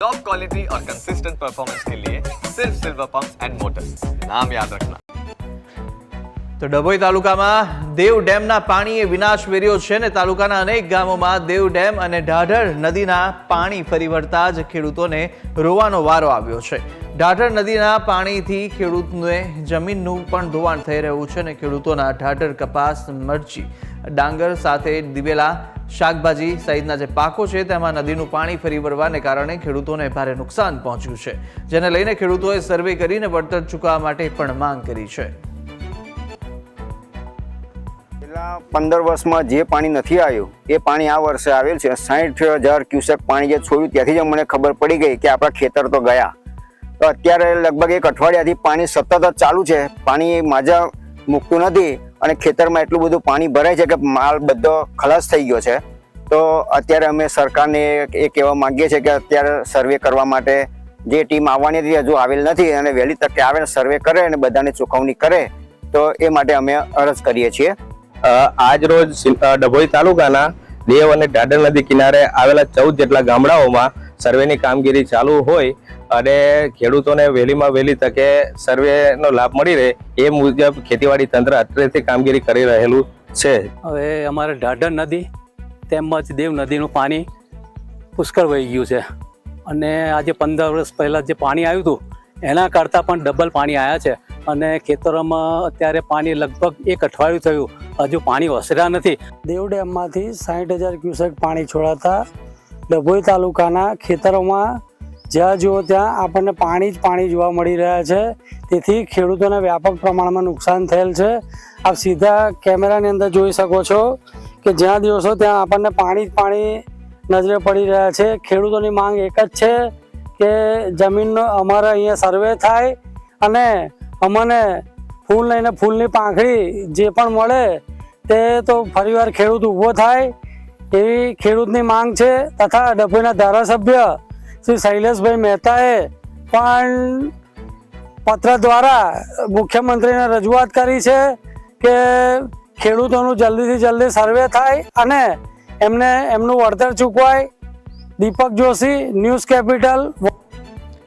Top quality और consistent performance के लिए सिर्फ सिल्वर पंप्स एंड मोटर्स, नाम याद रखना। તો ડભોઈ તાલુકામાં દેવ ડેમના પાણીએ વિનાશ વેર્યો છે ને તાલુકાના અનેક ગામોમાં દેવ ડેમ અને ઢાઢર નદીના પાણી ફરી વળતા જ ખેડૂતોને રોવાનો વારો આવ્યો છે। ઢાઢર નદીના પાણીથી ખેડૂતને જમીનનું પણ ધોવાણ થઈ રહ્યું છે અને ખેડૂતોના ઢાઢર કપાસ, મરચી, ડાંગર સાથે દિવેલા, શાકભાજી સહિતના જે પાકો છે તેમાં નદીનું પાણી ફરી વળવાને કારણે ખેડૂતોને ભારે નુકસાન પહોંચ્યું છે, જેને લઈને ખેડૂતોએ સર્વે કરીને વળતર ચૂકવવા માટે પણ માંગ કરી છે। 15 વર્ષમાં જે પાણી નથી આવ્યું એ પાણી આ વર્ષે આવેલ છે। 60,000 ક્યુસેક પાણી જે છોડ્યું ત્યાંથી જ મને ખબર પડી ગઈ કે આપણા ખેતર તો ગયા। તો અત્યારે લગભગ એક અઠવાડિયાથી પાણી સતત જ ચાલુ છે, પાણી માજા મૂકતું નથી અને ખેતરમાં એટલું બધું પાણી ભરાય છે કે માલ બધો ખલાસ થઈ ગયો છે। તો અત્યારે અમે સરકારને એ કહેવા માંગીએ છીએ કે અત્યારે સર્વે કરવા માટે જે ટીમ આવવાની હતી હજુ આવેલ નથી અને વહેલી તકે આવે સર્વે કરે અને બધાને ચૂકવણી કરે, તો એ માટે અમે અરજ કરીએ છીએ। આજ રોજ ડભોઈ તાલુકાના દેવ અને ઢાઢર નદી કિનારે આવેલા 14 જેટલા ગામડાઓમાં સર્વેની કામગીરી ચાલુ હોય અને ખેડૂતોને વહેલીમાં વહેલી તકે સર્વેનો લાભ મળી રહે એ મુજબ ખેતીવાડી તંત્ર અત્રેથી કામગીરી કરી રહેલું છે। હવે અમારે ઢાઢર નદી તેમજ દેવ નદીનું પાણી પુષ્કળ વહી ગયું છે અને આજે 15 વર્ષ પહેલાં જે પાણી આવ્યું હતું એના કરતાં પણ ડબલ પાણી આવ્યા છે અને ખેતરોમાં અત્યારે પાણી લગભગ એક અઠવાડિયું થયું, હજુ પાણી ઓસર્યા નથી। દેવ ડેમમાંથી 60,000 ક્યુસેક પાણી છોડાતા ડભોઈ તાલુકાના ખેતરોમાં જ્યાં જુઓ ત્યાં આપણને પાણી જ પાણી જોવા મળી રહ્યા છે, તેથી ખેડૂતોને વ્યાપક પ્રમાણમાં નુકસાન થયેલ છે। આપ સીધા કેમેરાની અંદર જોઈ શકો છો કે જ્યાં દિવસો ત્યાં આપણને પાણી જ પાણી નજરે પડી રહ્યા છે। ખેડૂતોની માંગ એક જ છે કે જમીનનો અમારે અહીંયા સર્વે થાય અને અમને ફૂલ લઈને ફૂલની પાંખડી જે પણ મળે તે તો ફરીવાર ખેડૂત ઊભો થાય એવી ખેડૂતની માંગ છે। તથા ડભોઈના ધારાસભ્ય શ્રી શૈલેષભાઈ મહેતાએ પણ પત્ર દ્વારા મુખ્યમંત્રીને રજૂઆત કરી છે કે ખેડૂતોનું જલ્દીથી જલ્દી સર્વે થાય અને એમને એમનું વળતર ચૂકવાય। દીપક જોશી, ન્યૂઝ કેપિટલ।